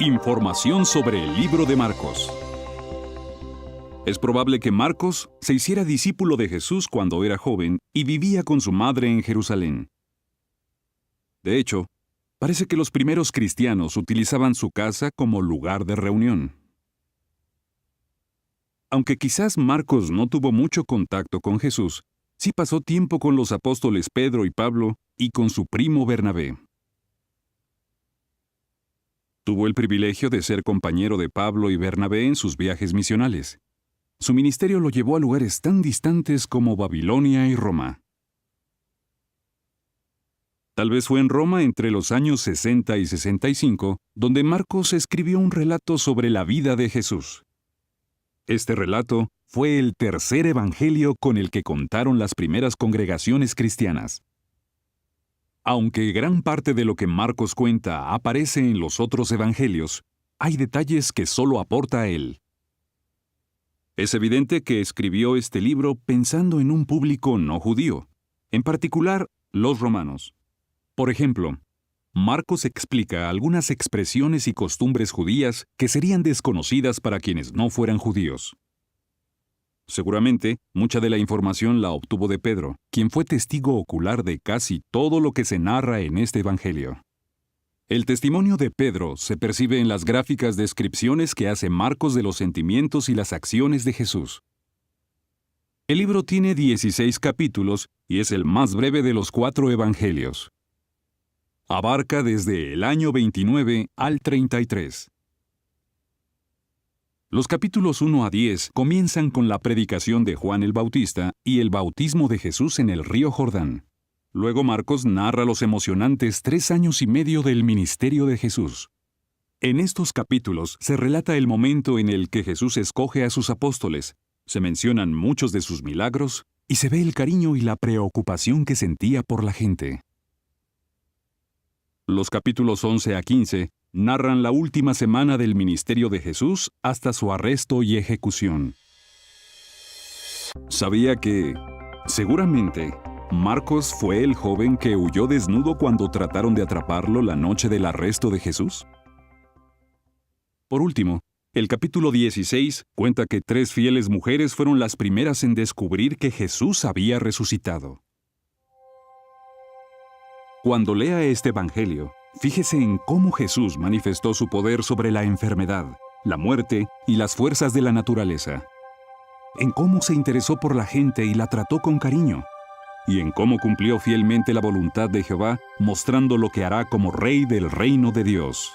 Información sobre el libro de Marcos. Es probable que Marcos se hiciera discípulo de Jesús cuando era joven y vivía con su madre en Jerusalén. De hecho, parece que los primeros cristianos utilizaban su casa como lugar de reunión. Aunque quizás Marcos no tuvo mucho contacto con Jesús, sí pasó tiempo con los apóstoles Pedro y Pablo y con su primo Bernabé. Tuvo el privilegio de ser compañero de Pablo y Bernabé en sus viajes misionales. Su ministerio lo llevó a lugares tan distantes como Babilonia y Roma. Tal vez fue en Roma entre los años 60 y 65, donde Marcos escribió un relato sobre la vida de Jesús. Este relato fue el tercer evangelio con el que contaron las primeras congregaciones cristianas. Aunque gran parte de lo que Marcos cuenta aparece en los otros evangelios, hay detalles que solo aporta él. Es evidente que escribió este libro pensando en un público no judío, en particular los romanos. Por ejemplo, Marcos explica algunas expresiones y costumbres judías que serían desconocidas para quienes no fueran judíos. Seguramente, mucha de la información la obtuvo de Pedro, quien fue testigo ocular de casi todo lo que se narra en este evangelio. El testimonio de Pedro se percibe en las gráficas descripciones que hace Marcos de los sentimientos y las acciones de Jesús. El libro tiene 16 capítulos y es el más breve de los 4 evangelios. Abarca desde el año 29 al 33. Los capítulos 1 a 10 comienzan con la predicación de Juan el Bautista y el bautismo de Jesús en el río Jordán. Luego Marcos narra los emocionantes 3 años y medio del ministerio de Jesús. En estos capítulos se relata el momento en el que Jesús escoge a sus apóstoles, se mencionan muchos de sus milagros y se ve el cariño y la preocupación que sentía por la gente. Los capítulos 11 a 15 narran la última semana del ministerio de Jesús hasta su arresto y ejecución. ¿Sabía que, seguramente, Marcos fue el joven que huyó desnudo cuando trataron de atraparlo la noche del arresto de Jesús? Por último, el capítulo 16 cuenta que 3 fieles mujeres fueron las primeras en descubrir que Jesús había resucitado. Cuando lea este evangelio, fíjese en cómo Jesús manifestó su poder sobre la enfermedad, la muerte y las fuerzas de la naturaleza. En cómo se interesó por la gente y la trató con cariño. Y en cómo cumplió fielmente la voluntad de Jehová, mostrando lo que hará como Rey del reino de Dios.